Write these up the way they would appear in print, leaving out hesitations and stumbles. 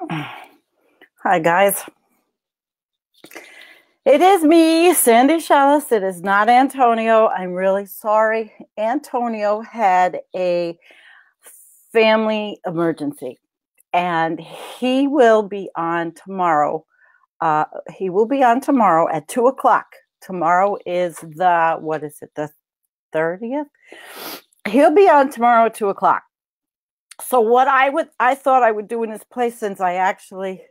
Hi, guys. It is me, Sandy Shellis. It is not Antonio. I'm really sorry. Antonio had a family emergency, and he will be on tomorrow. He will be on tomorrow at 2 o'clock. Tomorrow is the 30th? He'll be on tomorrow at 2 o'clock. So what I thought I would do in his place, since I actually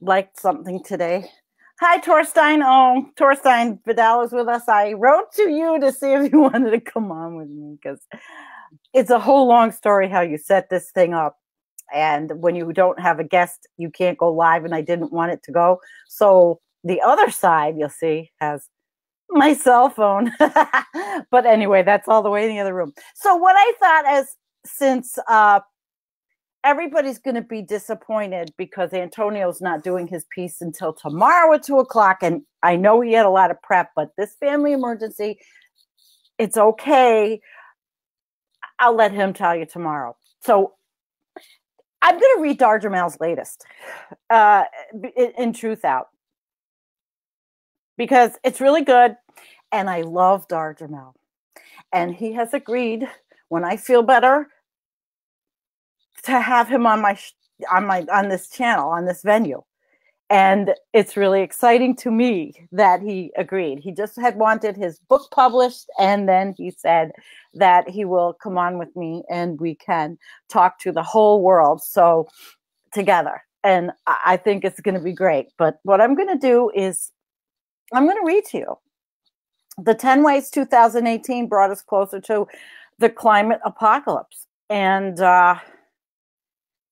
liked something today. Hi, Torstein. Oh, Torstein Vidal is with us. I wrote to you to see if you wanted to come on with me, because it's a whole long story how you set this thing up. And when you don't have a guest, you can't go live, and I didn't want it to go. So the other side, you'll see, has my cell phone. But anyway, that's all the way in the other room. So what I thought is, since everybody's going to be disappointed because Antonio's not doing his piece until tomorrow at 2 o'clock. And I know he had a lot of prep, but this family emergency, it's okay. I'll let him tell you tomorrow. So I'm going to read Dahr Jamail's latest in Truthout, because it's really good. And I love Dahr Jamail. And he has agreed, when I feel better, to have him on this channel, on this venue. And it's really exciting to me that he agreed. He just had wanted his book published, and then he said that he will come on with me and we can talk to the whole world together. And I think it's going to be great. But what I'm going to do is I'm going to read to you. The 10 Ways 2018 brought us closer to the climate apocalypse. And it's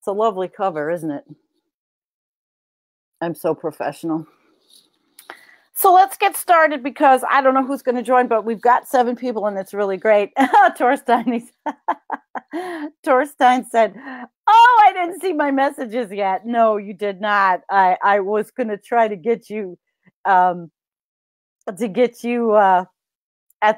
a lovely cover, isn't it? I'm so professional. So let's get started, because I don't know who's going to join, but we've got 7 people, and it's really great. Torstein said, "Oh, I didn't see my messages yet." No, you did not. I was going to try to get you at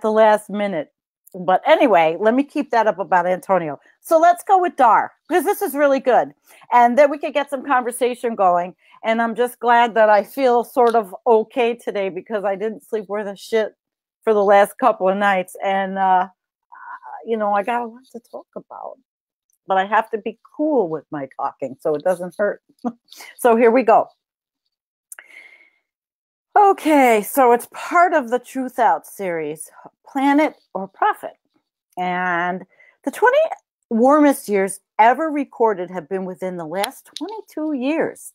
the last minute. But anyway, let me keep that up about Antonio. So let's go with Dahr, because this is really good. And then we could get some conversation going. And I'm just glad that I feel sort of okay today, because I didn't sleep worth a shit for the last couple of nights. And, I got a lot to talk about. But I have to be cool with my talking so it doesn't hurt. So here we go. Okay, so it's part of the Truthout series, Planet or Profit. And the 20 warmest years ever recorded have been within the last 22 years.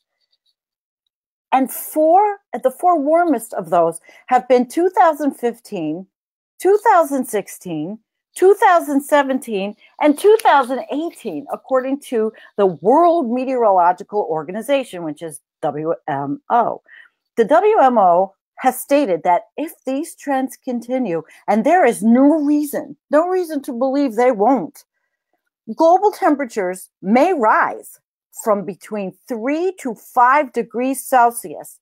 And the 4 warmest of those have been 2015, 2016, 2017, and 2018, according to the World Meteorological Organization, which is WMO. The WMO has stated that if these trends continue, and there is no reason to believe they won't, global temperatures may rise from between 3 to 5 degrees Celsius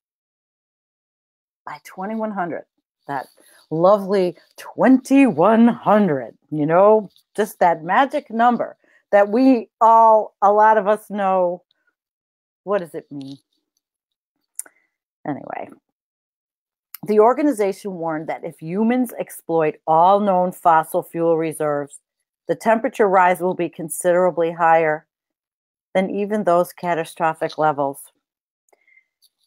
by 2100. That lovely 2100, just that magic number that a lot of us know. What does it mean? Anyway, the organization warned that if humans exploit all known fossil fuel reserves, the temperature rise will be considerably higher than even those catastrophic levels.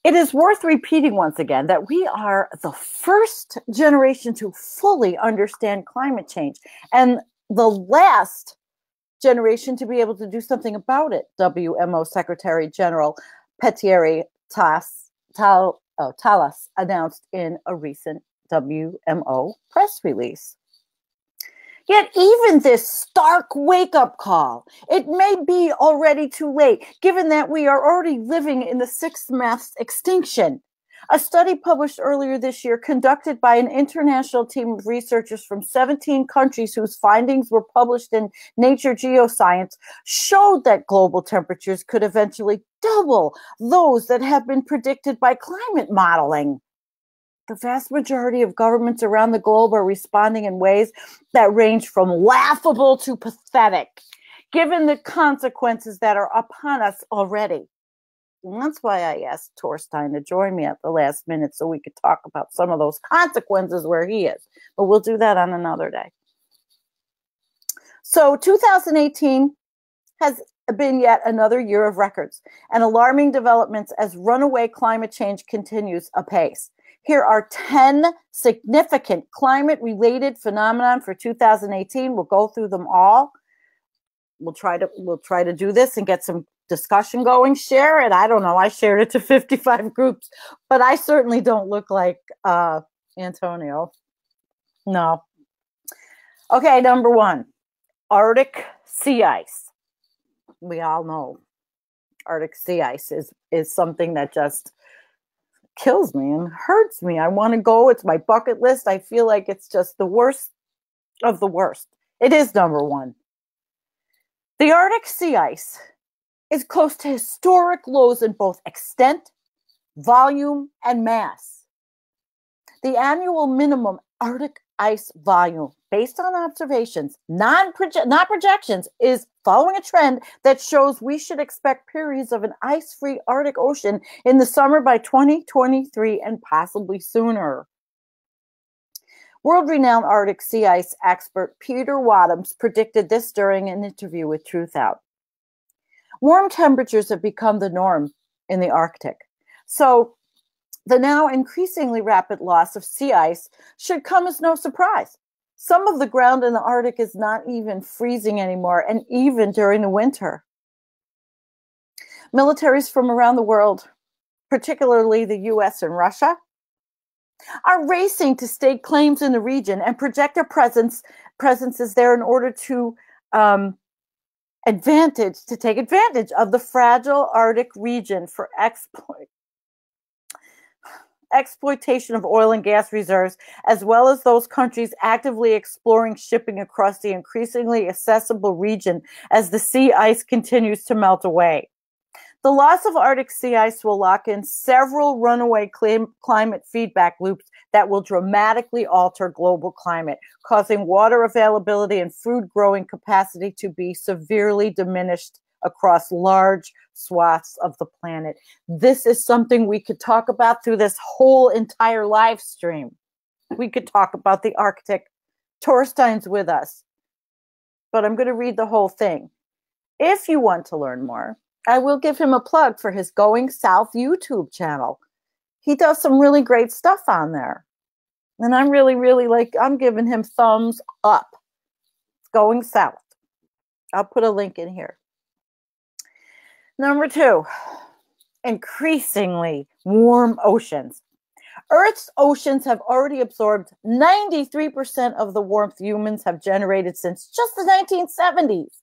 It is worth repeating once again that we are the first generation to fully understand climate change, and the last generation to be able to do something about it, WMO Secretary General Petteri Talas announced in a recent WMO press release. Yet even this stark wake-up call, it may be already too late, given that we are already living in the 6th mass extinction. A study published earlier this year, conducted by an international team of researchers from 17 countries whose findings were published in Nature Geoscience, showed that global temperatures could eventually double those that have been predicted by climate modeling. The vast majority of governments around the globe are responding in ways that range from laughable to pathetic, given the consequences that are upon us already. And that's why I asked Torstein to join me at the last minute so we could talk about some of those consequences where he is. But we'll do that on another day. So 2018 has been yet another year of records and alarming developments as runaway climate change continues apace. Here are 10 significant climate-related phenomena for 2018. We'll go through them all. We'll try to do this and get some discussion going. Share it. I don't know. I shared it to 55 groups, but I certainly don't look like Antonio. No. Okay, number 1, Arctic sea ice. We all know Arctic sea ice is something that just kills me and hurts me. I want to go. It's my bucket list. I feel like it's just the worst of the worst. It is number 1. The Arctic sea ice is close to historic lows in both extent, volume, and mass. The annual minimum Arctic ice volume, based on observations, not projections, is following a trend that shows we should expect periods of an ice-free Arctic Ocean in the summer by 2023 and possibly sooner. World-renowned Arctic sea ice expert Peter Wadhams predicted this during an interview with Truthout. Warm temperatures have become the norm in the Arctic, so the now increasingly rapid loss of sea ice should come as no surprise. Some of the ground in the Arctic is not even freezing anymore, and even during the winter. Militaries from around the world, particularly the US and Russia, are racing to stake claims in the region and project their presences there in order to take advantage of the fragile Arctic region for exploitation of oil and gas reserves, as well as those countries actively exploring shipping across the increasingly accessible region as the sea ice continues to melt away. The loss of Arctic sea ice will lock in several runaway climate feedback loops that will dramatically alter global climate, causing water availability and food growing capacity to be severely diminished across large swaths of the planet. This is something we could talk about through this whole entire live stream. We could talk about the Arctic. Torstein's with us, but I'm going to read the whole thing. If you want to learn more, I will give him a plug for his Going South YouTube channel. He does some really great stuff on there. And I'm I'm giving him thumbs up. Going South. I'll put a link in here. Number 2, increasingly warm oceans. Earth's oceans have already absorbed 93% of the warmth humans have generated since just the 1970s.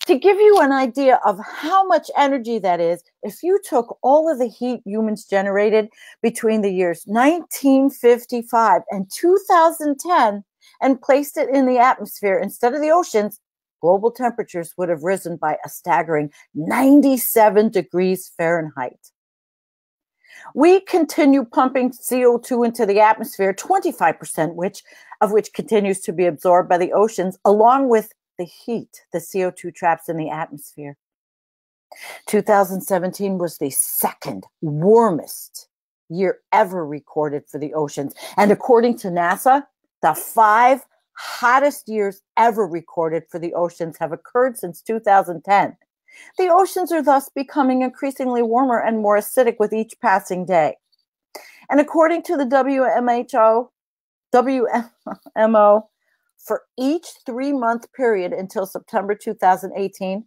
To give you an idea of how much energy that is, if you took all of the heat humans generated between the years 1955 and 2010 and placed it in the atmosphere instead of the oceans, global temperatures would have risen by a staggering 97 degrees Fahrenheit. We continue pumping CO2 into the atmosphere, 25% of which continues to be absorbed by the oceans, along with the heat the CO2 traps in the atmosphere. 2017 was the second warmest year ever recorded for the oceans. And according to NASA, the 5 hottest years ever recorded for the oceans have occurred since 2010. The oceans are thus becoming increasingly warmer and more acidic with each passing day. And according to the WMO, for each 3-month period until September 2018,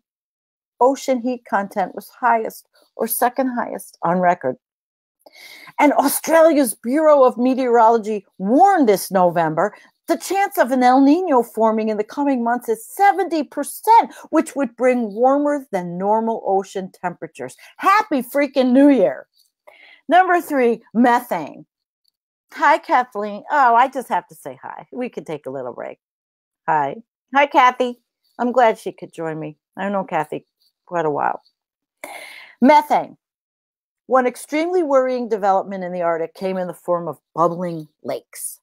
ocean heat content was highest or second highest on record. And Australia's Bureau of Meteorology warned this November the chance of an El Nino forming in the coming months is 70%, which would bring warmer than normal ocean temperatures. Happy freaking New Year. Number 3, methane. Hi, Kathleen. Oh, I just have to say hi. We could take a little break. Hi. Hi, Kathy. I'm glad she could join me. I know Kathy quite a while. Methane. One extremely worrying development in the Arctic came in the form of bubbling lakes.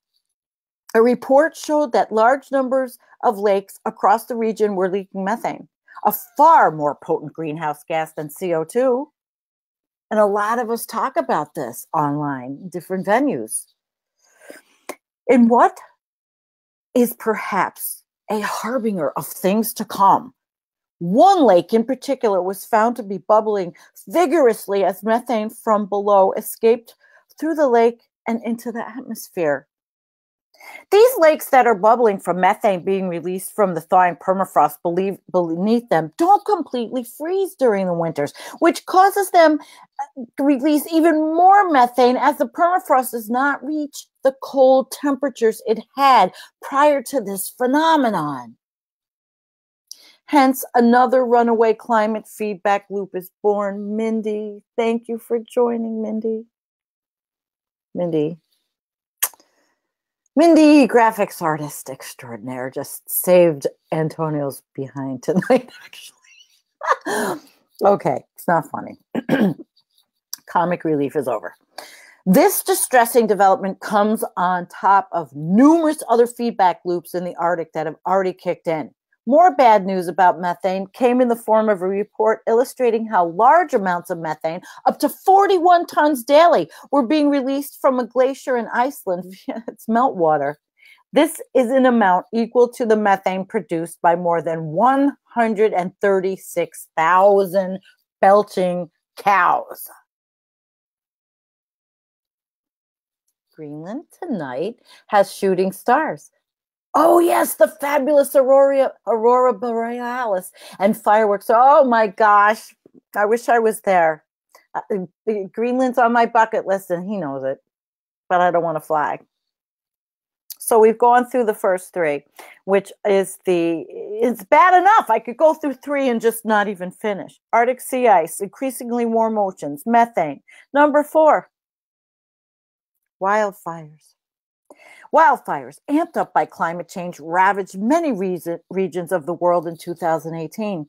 A report showed that large numbers of lakes across the region were leaking methane, a far more potent greenhouse gas than CO2. And a lot of us talk about this online, different venues. In what is perhaps a harbinger of things to come, one lake in particular was found to be bubbling vigorously as methane from below escaped through the lake and into the atmosphere. These lakes that are bubbling from methane being released from the thawing permafrost beneath them don't completely freeze during the winters, which causes them to release even more methane as the permafrost does not reach the cold temperatures it had prior to this phenomenon. Hence, another runaway climate feedback loop is born. Mindy, thank you for joining, Mindy. Mindy, graphics artist extraordinaire, just saved Antonio's behind tonight, actually. Okay, it's not funny. Comic relief is over. This distressing development comes on top of numerous other feedback loops in the Arctic that have already kicked in. More bad news about methane came in the form of a report illustrating how large amounts of methane, up to 41 tons daily, were being released from a glacier in Iceland via its meltwater. This is an amount equal to the methane produced by more than 136,000 belching cows. Greenland tonight has shooting stars. Oh, yes, the fabulous Aurora Borealis and fireworks. Oh, my gosh. I wish I was there. Greenland's on my bucket list, and he knows it. But I don't want to fly. So we've gone through the first three, which is it's bad enough. I could go through three and just not even finish. Arctic sea ice, increasingly warm oceans, methane. Number 4, wildfires. Wildfires, amped up by climate change, ravaged many regions of the world in 2018.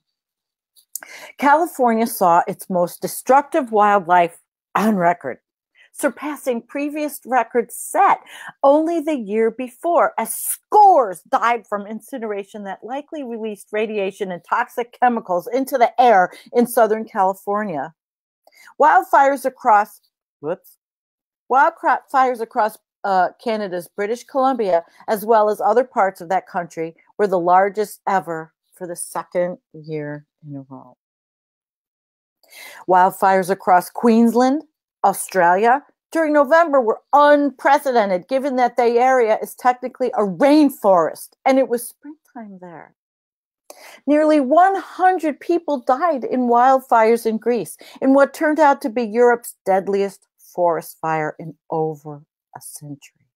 California saw its most destructive wildlife on record, surpassing previous records set only the year before, as scores died from incineration that likely released radiation and toxic chemicals into the air in Southern California. Wildfires across Canada's British Columbia, as well as other parts of that country, were the largest ever for the second year in a row. Wildfires across Queensland, Australia, during November were unprecedented, given that the area is technically a rainforest, and it was springtime there. Nearly 100 people died in wildfires in Greece, in what turned out to be Europe's deadliest forest fire in over a century.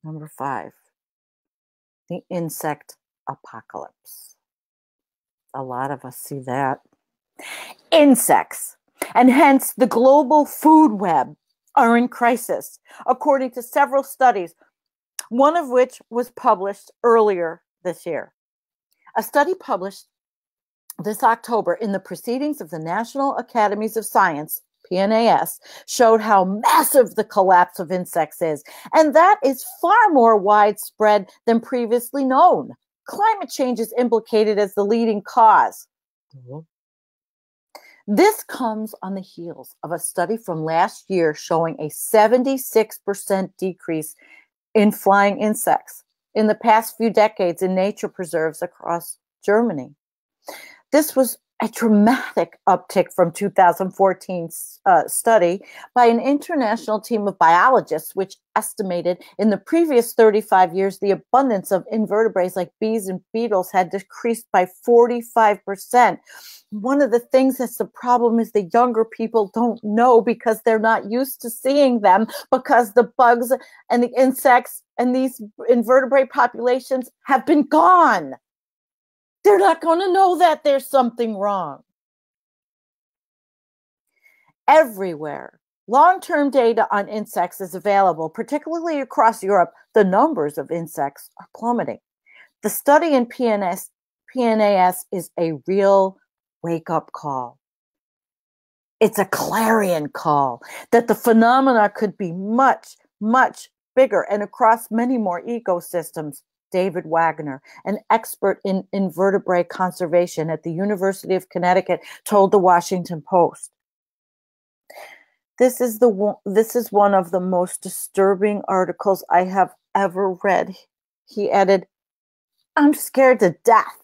Number 5, the insect apocalypse. A lot of us see that. Insects, and hence the global food web, are in crisis, according to several studies, one of which was published earlier this year. A study published this October in the Proceedings of the National Academies of Science, PNAS, showed how massive the collapse of insects is, and that is far more widespread than previously known. Climate change is implicated as the leading cause. This comes on the heels of a study from last year showing a 76% decrease in flying insects in the past few decades in nature preserves across Germany. This was a dramatic uptick from 2014's study by an international team of biologists, which estimated in the previous 35 years the abundance of invertebrates like bees and beetles had decreased by 45%. One of the things that's the problem is the younger people don't know because they're not used to seeing them, because the bugs and the insects and these invertebrate populations have been gone. They're not going to know that there's something wrong. Everywhere, long-term data on insects is available, particularly across Europe. The numbers of insects are plummeting. The study in PNAS is a real wake-up call. It's a clarion call that the phenomena could be much, much bigger and across many more ecosystems. David Wagner, an expert in invertebrate conservation at the University of Connecticut, told the Washington Post. This is one of the most disturbing articles I have ever read. He added, I'm scared to death.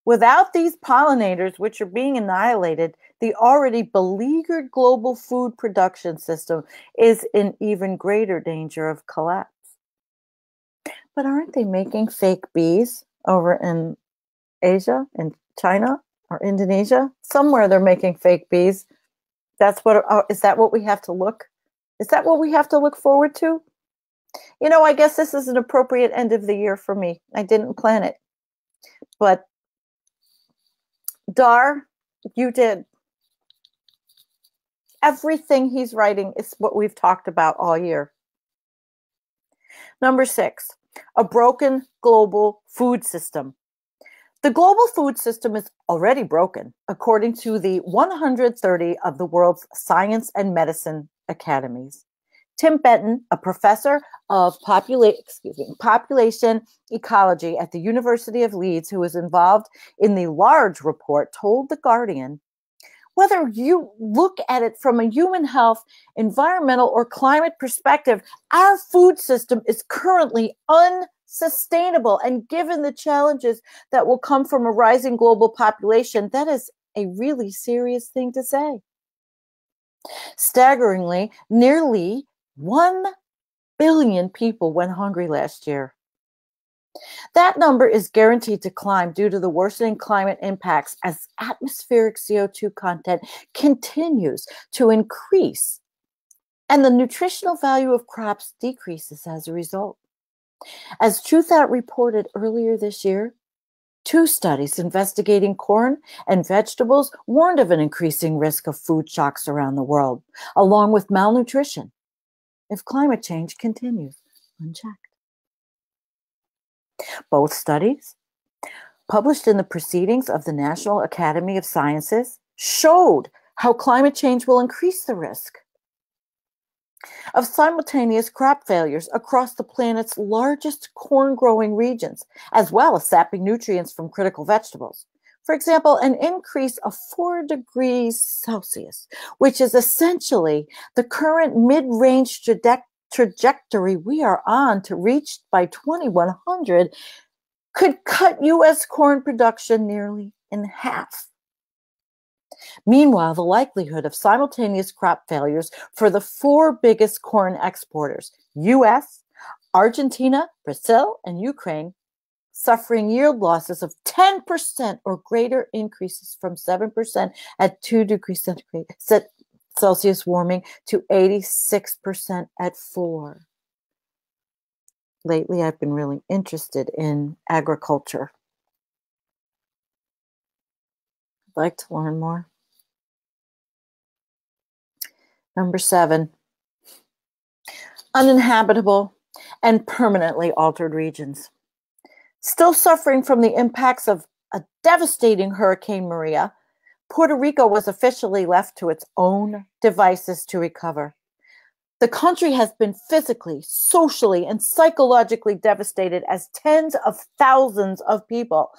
Without these pollinators, which are being annihilated, the already beleaguered global food production system is in even greater danger of collapse. But aren't they making fake bees over in Asia, in China, or Indonesia? Somewhere they're making fake bees. Is that what we have to look? Is that what we have to look forward to? You know, I guess this is an appropriate end of the year for me. I didn't plan it. But Dahr, you did. Everything he's writing is what we've talked about all year. Number 6, a broken global food system. The global food system is already broken, according to the 130 of the world's science and medicine academies. Tim Benton, a professor of population ecology at the University of Leeds, who was involved in the large report, told The Guardian, whether you look at it from a human health, environmental, or climate perspective, our food system is currently unsustainable. And given the challenges that will come from a rising global population, that is a really serious thing to say. Staggeringly, nearly 1 billion people went hungry last year. That number is guaranteed to climb due to the worsening climate impacts as atmospheric CO2 content continues to increase, and the nutritional value of crops decreases as a result. As Truthout reported earlier this year, 2 studies investigating corn and vegetables warned of an increasing risk of food shocks around the world, along with malnutrition, if climate change continues unchecked. Both studies, published in the Proceedings of the National Academy of Sciences, showed how climate change will increase the risk of simultaneous crop failures across the planet's largest corn-growing regions, as well as sapping nutrients from critical vegetables. For example, an increase of 4 degrees Celsius, which is essentially the current mid-range trajectory we are on to reach by 2100, could cut U.S. corn production nearly in half. Meanwhile, the likelihood of simultaneous crop failures for the 4 biggest corn exporters, U.S., Argentina, Brazil, and Ukraine, suffering yield losses of 10% or greater, increases from 7% at 2 degrees Celsius warming to 86% at 4. Lately, I've been really interested in agriculture. I'd like to learn more. Number 7, uninhabitable and permanently altered regions. Still suffering from the impacts of a devastating Hurricane Maria, Puerto Rico was officially left to its own devices to recover. The country has been physically, socially, and psychologically devastated as tens of thousands of people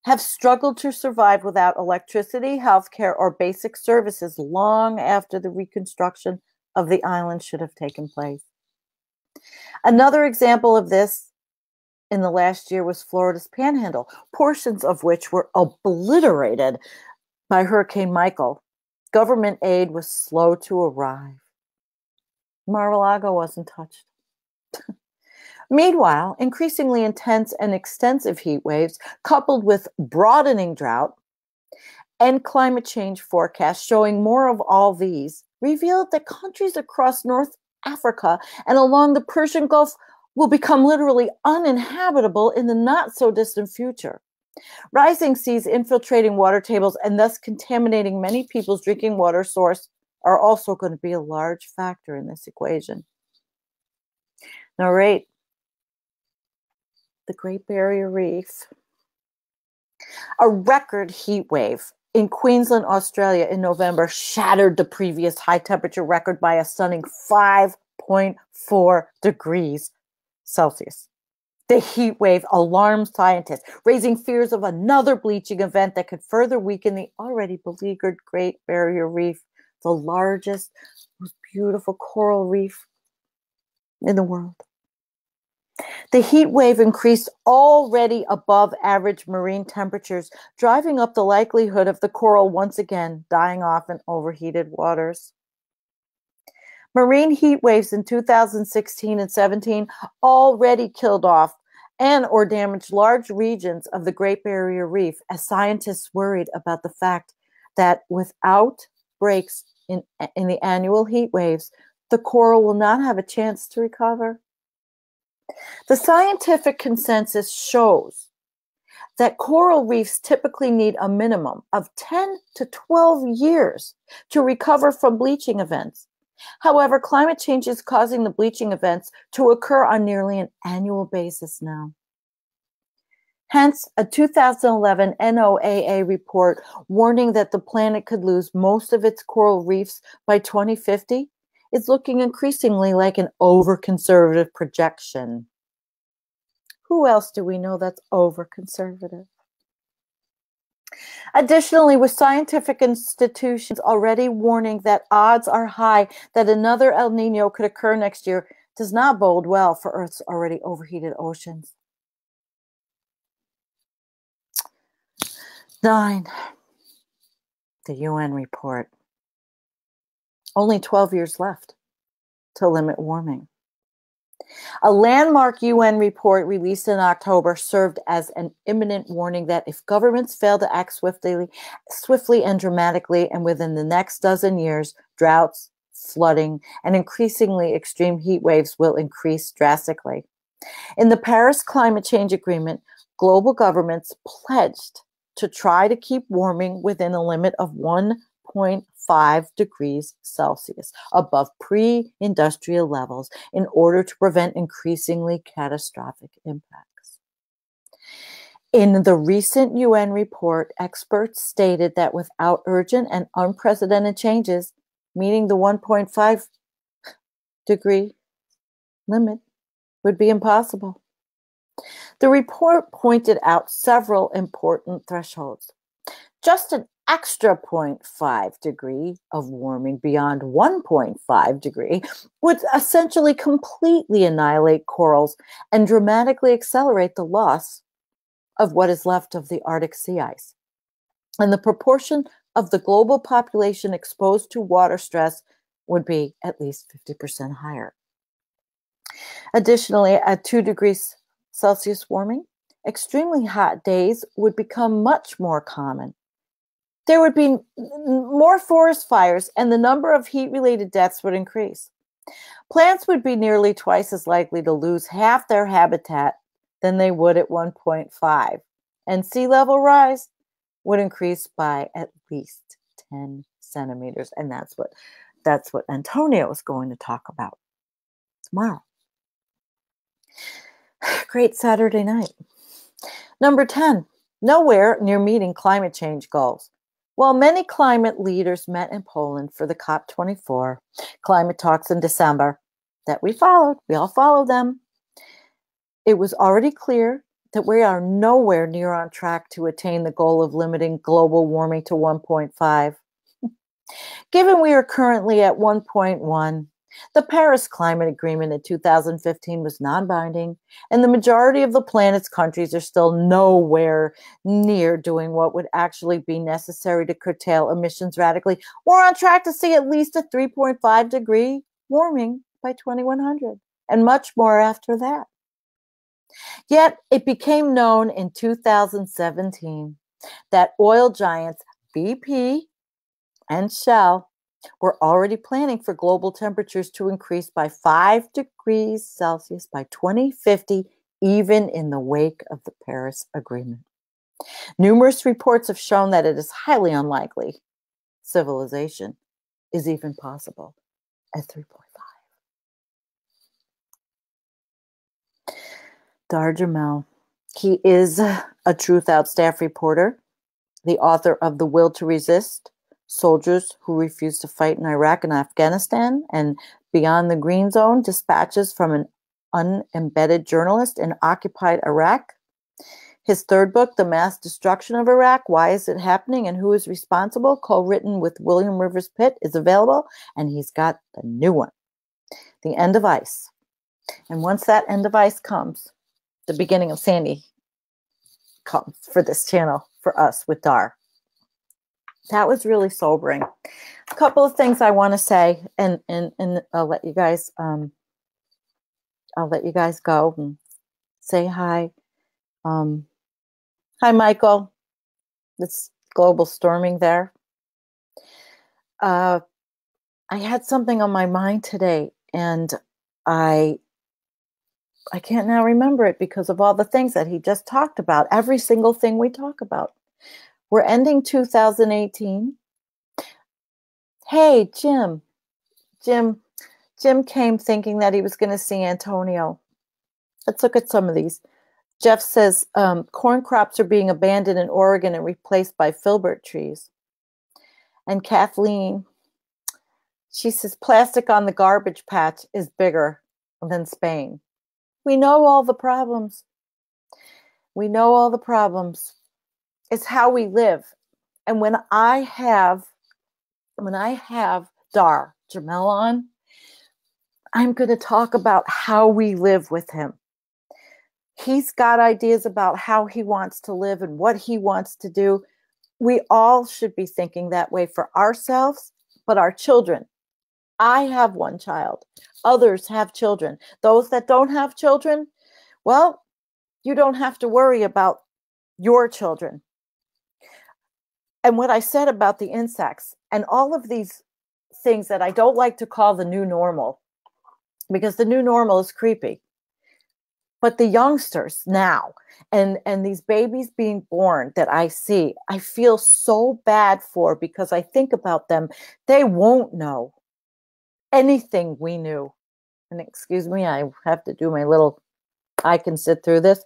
have struggled to survive without electricity, healthcare, or basic services long after the reconstruction of the island should have taken place. Another example of this in the last year was Florida's Panhandle, portions of which were obliterated by Hurricane Michael. Government aid was slow to arrive. Mar-a-Lago wasn't touched. Meanwhile, increasingly intense and extensive heat waves, coupled with broadening drought and climate change forecasts showing more of all these, revealed that countries across North Africa and along the Persian Gulf will become literally uninhabitable in the not-so-distant future. Rising seas infiltrating water tables and thus contaminating many people's drinking water source are also going to be a large factor in this equation. Number 8, the Great Barrier Reef. A record heat wave in Queensland, Australia in November shattered the previous high temperature record by a stunning 5.4 degrees Celsius. The heat wave alarmed scientists, raising fears of another bleaching event that could further weaken the already beleaguered Great Barrier Reef, the largest, most beautiful coral reef in the world. The heat wave increased already above average marine temperatures, driving up the likelihood of the coral once again dying off in overheated waters. Marine heat waves in 2016 and 17 already killed off and or damaged large regions of the Great Barrier Reef, as scientists worried about the fact that without breaks in the annual heat waves, the coral will not have a chance to recover. The scientific consensus shows that coral reefs typically need a minimum of 10 to 12 years to recover from bleaching events. However, climate change is causing the bleaching events to occur on nearly an annual basis now. Hence, a 2011 NOAA report warning that the planet could lose most of its coral reefs by 2050 is looking increasingly like an over-conservative projection. Who else do we know that's over-conservative? Additionally, with scientific institutions already warning that odds are high that another El Nino could occur next year, does not bode well for Earth's already overheated oceans. 9. The UN report. Only 12 years left to limit warming. A landmark UN report released in October served as an imminent warning that if governments fail to act swiftly and dramatically, and within the next dozen years, droughts, flooding, and increasingly extreme heat waves will increase drastically. In the Paris Climate Change Agreement, global governments pledged to try to keep warming within a limit of 1.5 degrees Celsius above pre-industrial levels in order to prevent increasingly catastrophic impacts. In the recent UN report, experts stated that without urgent and unprecedented changes, meeting the 1.5 degree limit would be impossible. The report pointed out several important thresholds. Just an extra 0.5 degree of warming beyond 1.5 degree would essentially completely annihilate corals and dramatically accelerate the loss of what is left of the Arctic sea ice. And the proportion of the global population exposed to water stress would be at least 50% higher. Additionally, at 2 degrees Celsius warming, extremely hot days would become much more common. There would be more forest fires, and the number of heat-related deaths would increase. Plants would be nearly twice as likely to lose half their habitat than they would at 1.5, and sea level rise would increase by at least 10 centimeters, and that's what Antonio is going to talk about tomorrow. Great Saturday night. Number 10, nowhere near meeting climate change goals. While many climate leaders met in Poland for the COP24 climate talks in December that we all followed them, it was already clear that we are nowhere near on track to attain the goal of limiting global warming to 1.5. Given we are currently at 1.1, the Paris Climate Agreement in 2015 was non-binding, and the majority of the planet's countries are still nowhere near doing what would actually be necessary to curtail emissions radically. We're on track to see at least a 3.5 degree warming by 2100, and much more after that. Yet, it became known in 2017 that oil giants BP and Shell we're already planning for global temperatures to increase by 5 degrees Celsius by 2050, even in the wake of the Paris Agreement. Numerous reports have shown that it is highly unlikely civilization is even possible at 3.5. Dahr Jamail. He is a Truthout staff reporter, the author of The Will to Resist, Soldiers Who Refuse to Fight in Iraq and Afghanistan, and Beyond the Green Zone, Dispatches from an unembedded journalist in occupied Iraq. His third book, The Mass Destruction of Iraq, Why Is It Happening and Who Is Responsible, co-written with William Rivers Pitt, is available. And he's got the new one, The End of Ice. And once that end of ice comes, the beginning of Sandy comes for this channel, for us with Dahr. That was really sobering. A couple of things I want to say, and I'll let you guys go and say hi. Hi, Michael. It's global storming there. I had something on my mind today, and I can't now remember it because of all the things that he just talked about. Every single thing we talk about. We're ending 2018. Hey, Jim. Jim came thinking that he was going to see Antonio. Let's look at some of these. Jeff says, corn crops are being abandoned in Oregon and replaced by filbert trees. And Kathleen, she says, plastic on the garbage patch is bigger than Spain. We know all the problems. We know all the problems. It's how we live. And when I have Dahr Jamail on, I'm going to talk about how we live with him. He's got ideas about how he wants to live and what he wants to do. We all should be thinking that way for ourselves, but our children. I have one child. Others have children. Those that don't have children, well, you don't have to worry about your children. And what I said about the insects and all of these things that I don't like to call the new normal, because the new normal is creepy. But the youngsters now and these babies being born that I see, I feel so bad for because I think about them. They won't know anything we knew. And excuse me, I have to do my little, I can sit through this.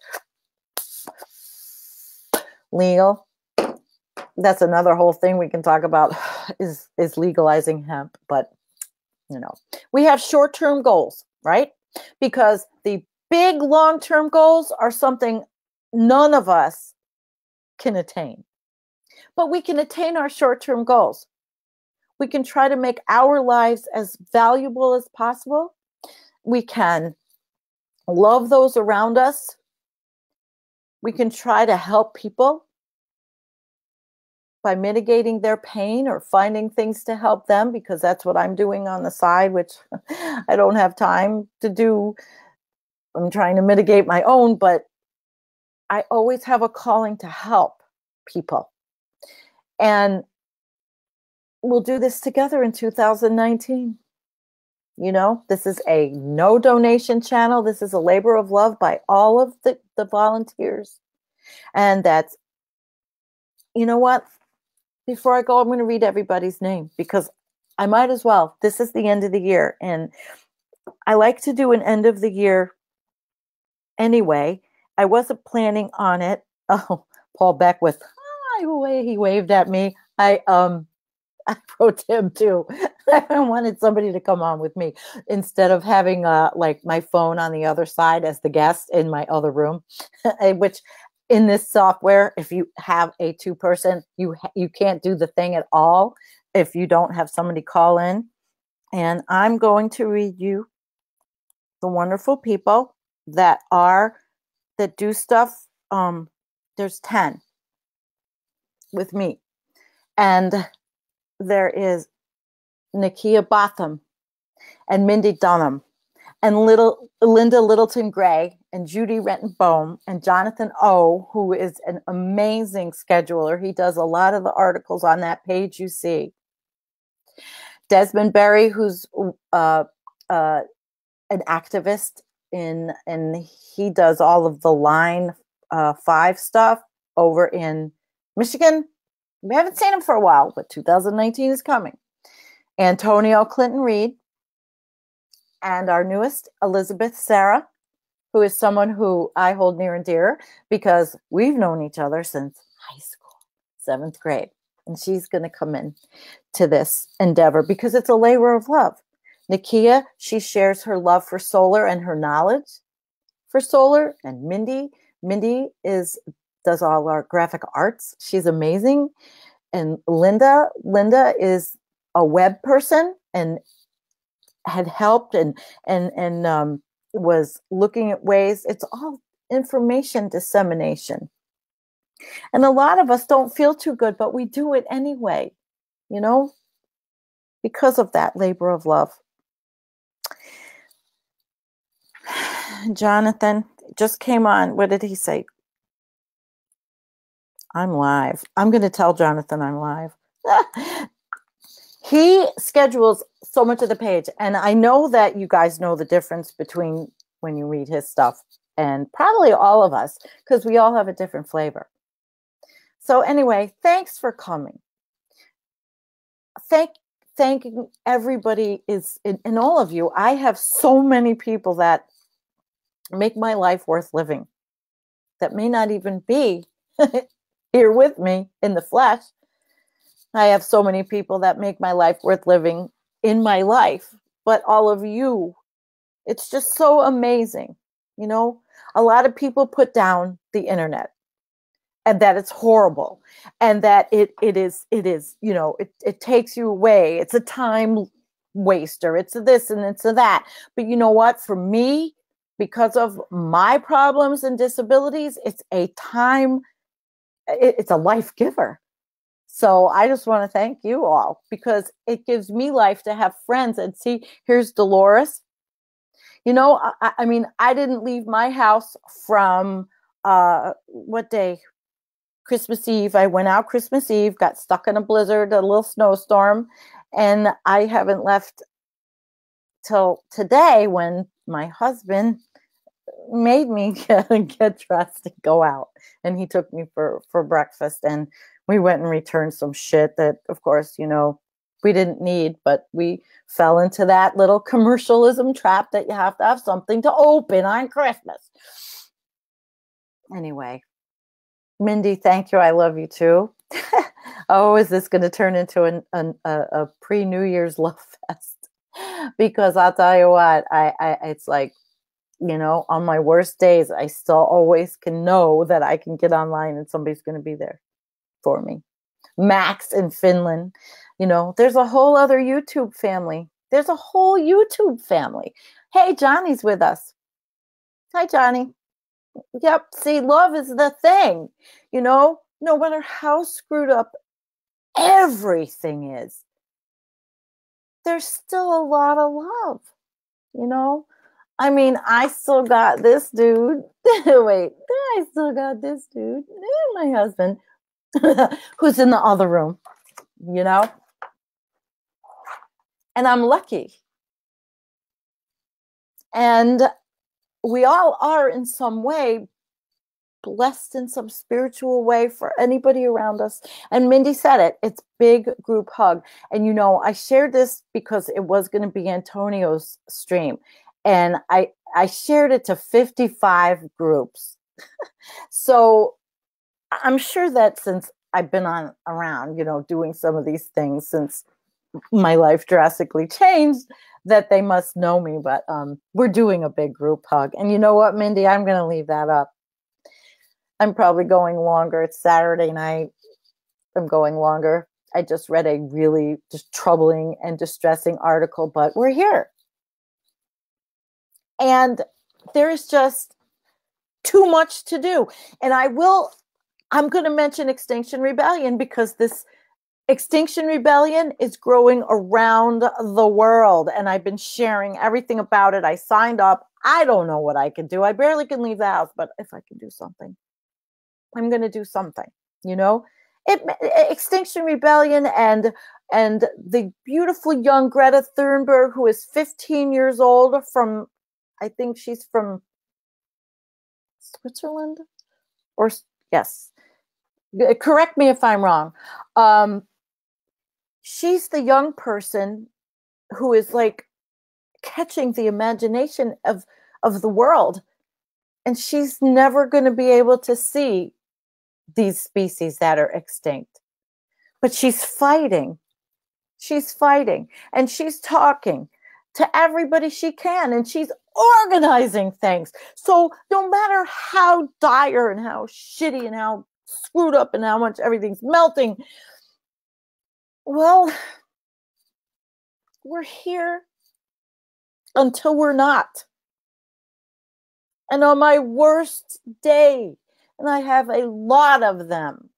Legal. That's another whole thing we can talk about is legalizing hemp. But, you know, we have short-term goals, right? Because the big long-term goals are something none of us can attain. But we can attain our short-term goals. We can try to make our lives as valuable as possible. We can love those around us. We can try to help people by mitigating their pain or finding things to help them, because that's what I'm doing on the side, which I don't have time to do. I'm trying to mitigate my own, but I always have a calling to help people. And we'll do this together in 2019. You know, this is a no donation channel. This is a labor of love by all of the volunteers. And that's, you know what? Before I go, I'm going to read everybody's name because I might as well. This is the end of the year. And I like to do an end of the year anyway. I wasn't planning on it. Oh, Paul Beckwith. Hi, the way he waved at me. I wrote him too. I wanted somebody to come on with me instead of having like my phone on the other side as the guest in my other room, which in this software, if you have a two-person, you can't do the thing at all if you don't have somebody call in. And I'm going to read you the wonderful people that do stuff. There's 10 with me. And there is Nakia Botham and Mindy Dunham and Linda Littleton Gray and Judy Renton Bohm and Jonathan O, who is an amazing scheduler. He does a lot of the articles on that page you see. Desmond Berry, who's an activist and he does all of the Line 5 stuff over in Michigan. We haven't seen him for a while, but 2019 is coming. Antonio Clinton Reed, and our newest, Elizabeth Sarah, who is someone who I hold near and dear because we've known each other since high school, 7th grade. And she's going to come in to this endeavor because it's a labor of love. Nakia, she shares her love for solar and her knowledge for solar. And Mindy does all our graphic arts. She's amazing. And Linda is a web person and had helped and was looking at ways. It's all information dissemination. And a lot of us don't feel too good, but we do it anyway, you know, because of that labor of love. Jonathan just came on. What did he say? I'm live. I'm going to tell Jonathan I'm live. He schedules so much of the page. And I know that you guys know the difference between when you read his stuff and probably all of us, because we all have a different flavor. So anyway, thanks for coming. Thanking everybody and all of you. I have so many people that make my life worth living that may not even be here with me in the flesh. I have so many people that make my life worth living in my life, but all of you, it's just so amazing. You know, a lot of people put down the internet and that it's horrible and that it is, you know, it takes you away. It's a time waster. It's a this and it's a that. But you know what? For me, because of my problems and disabilities, it's a time, it's a life giver. So I just want to thank you all because it gives me life to have friends and see, here's Dolores. You know, I mean, I didn't leave my house from, what day? Christmas Eve. I went out Christmas Eve, got stuck in a blizzard, a little snowstorm, and I haven't left till today when my husband made me get dressed and go out. And he took me for breakfast and we went and returned some shit that, of course, you know, we didn't need, but we fell into that little commercialism trap that you have to have something to open on Christmas. Anyway, Mindy, thank you. I love you too. Oh, is this going to turn into a pre-New Year's love fest? Because I'll tell you what, it's like, you know, on my worst days, I still always can know that I can get online and somebody's going to be there for me. Max in Finland, you know, there's a whole other YouTube family. There's a whole YouTube family. Hey, Johnny's with us. Hi, Johnny. Yep. See, love is the thing, you know, no matter how screwed up everything is, there's still a lot of love, you know? I mean, I still got this dude. Wait, I still got this dude. My husband, who's in the other room, you know? And I'm lucky. And we all are in some way blessed in some spiritual way for anybody around us. And Mindy said it, it's big group hug. And, you know, I shared this because it was going to be Antonio's stream. And I shared it to 55 groups. So I'm sure that since I've been around, you know, doing some of these things since my life drastically changed, that they must know me. But we're doing a big group hug. And you know what, Mindy, I'm going to leave that up. I'm probably going longer. It's Saturday night. I'm going longer. I just read a really just troubling and distressing article, but we're here. And there's just too much to do. And I'm going to mention Extinction Rebellion because this Extinction Rebellion is growing around the world. And I've been sharing everything about it. I signed up. I don't know what I can do. I barely can leave the house, but if I can do something, I'm going to do something, you know? Extinction Rebellion and the beautiful young Greta Thunberg, who is 15 years old from, I think she's from Switzerland or yes. Correct me if I'm wrong. She's the young person who is like catching the imagination of the world. And she's never going to be able to see these species that are extinct. But she's fighting. She's fighting. And she's talking to everybody she can, and she's organizing things. So no matter how dire and how shitty and how screwed up and how much everything's melting, well, we're here until we're not. And on my worst day, and I have a lot of them,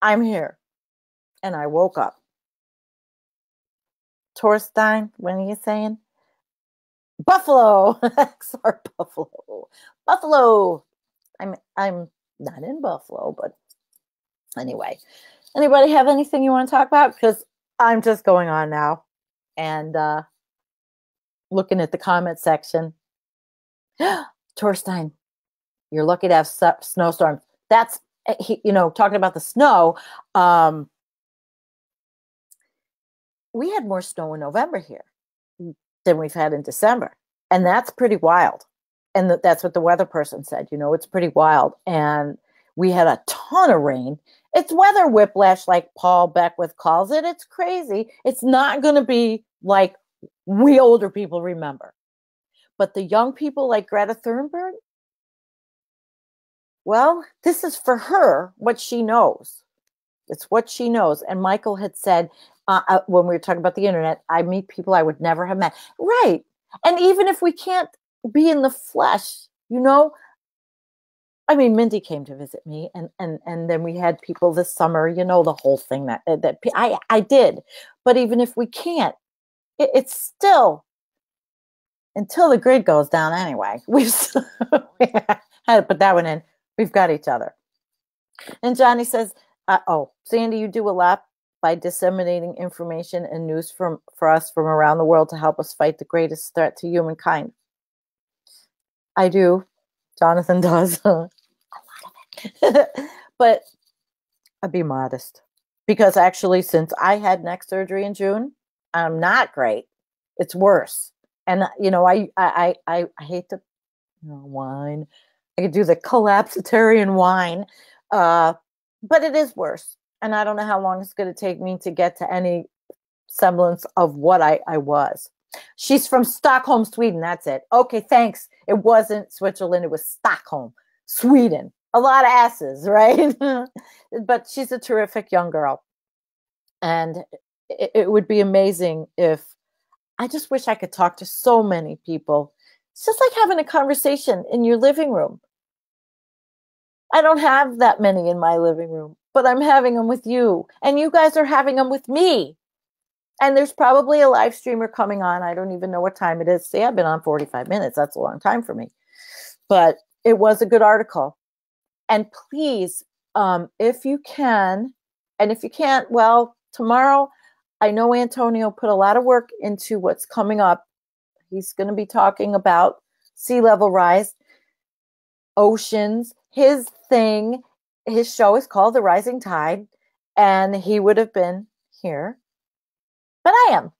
I'm here. And I woke up. Torstein, what are you saying? Buffalo. Sorry, Buffalo. Buffalo. I'm not in Buffalo, but anyway. Anybody have anything you want to talk about? Because I'm just going on now and looking at the comment section. Torstein, you're lucky to have snowstorms. That's, talking about the snow. We had more snow in November here than we've had in December. And that's pretty wild. And that's what the weather person said. It's pretty wild. And we had a ton of rain. It's weather whiplash, like Paul Beckwith calls it. It's crazy. It's not going to be like we older people remember. But the young people like Greta Thunberg, well, this is for her what she knows. It's what she knows. And Michael had said, when we were talking about the internet, I meet people I would never have met. Right. And even if we can't be in the flesh, I mean, Mindy came to visit me, and then we had people this summer, the whole thing that I did. But even if we can't, it's still, until the grid goes down anyway. I had to put that one in. We've got each other. And Johnny says, Sandy, you do a lot by disseminating information and news for us from around the world to help us fight the greatest threat to humankind. I do. Jonathan does. A lot of it. But I'd be modest. Because actually, since I had neck surgery in June, I'm not great. It's worse. And, I hate to whine. I could do the collapsitarian whine. But it is worse. And I don't know how long it's going to take me to get to any semblance of what I was. She's from Stockholm, Sweden. That's it. Okay, thanks. It wasn't Switzerland. It was Stockholm, Sweden. A lot of S's, right? But she's a terrific young girl. And it would be amazing if, I just wish I could talk to so many people. It's just like having a conversation in your living room. I don't have that many in my living room, but I'm having them with you. And you guys are having them with me. And there's probably a live streamer coming on. I don't even know what time it is. See, I've been on 45 minutes. That's a long time for me. But it was a good article. And please, if you can, and if you can't, well, tomorrow, I know Antonio put a lot of work into what's coming up. He's going to be talking about sea level rise, oceans. His show is called The Rising Tide, and he would have been here, but I am.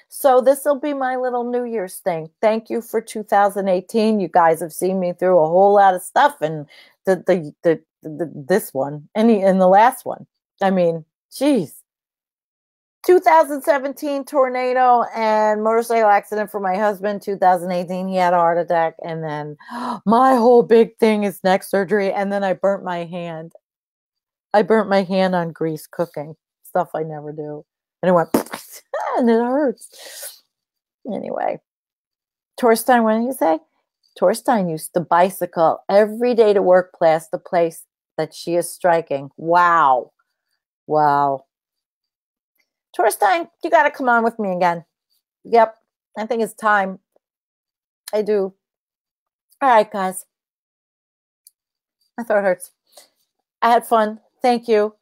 So this will be my little New Year's thing. Thank you for 2018. You guys have seen me through a whole lot of stuff, and this one and the last one. I mean, geez. 2017 tornado and motorcycle accident for my husband. 2018, he had a heart attack. And then my whole big thing is neck surgery. And then I burnt my hand. I burnt my hand on grease cooking. Stuff I never do. And it went, and it hurts. Anyway. Torstein, what did you say? Torstein used to bicycle every day to work past the place that she is striking. Wow. Wow. Torstein, you got to come on with me again. Yep, I think it's time. I do. All right, guys. My throat hurts. I had fun. Thank you.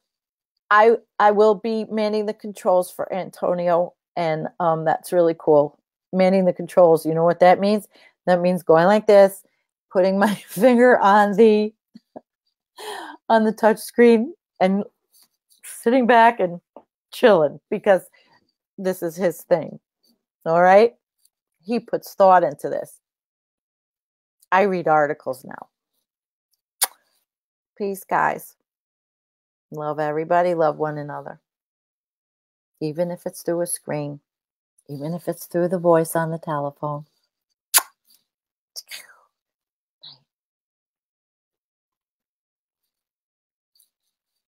I will be manning the controls for Antonio, and that's really cool. Manning the controls. You know what that means? That means going like this, putting my finger on the touch screen, and sitting back and chilling, because this is his thing. All right. He puts thought into this. I read articles now. Peace, guys. Love everybody. Love one another. even if it's through a screen, even if it's through the voice on the telephone.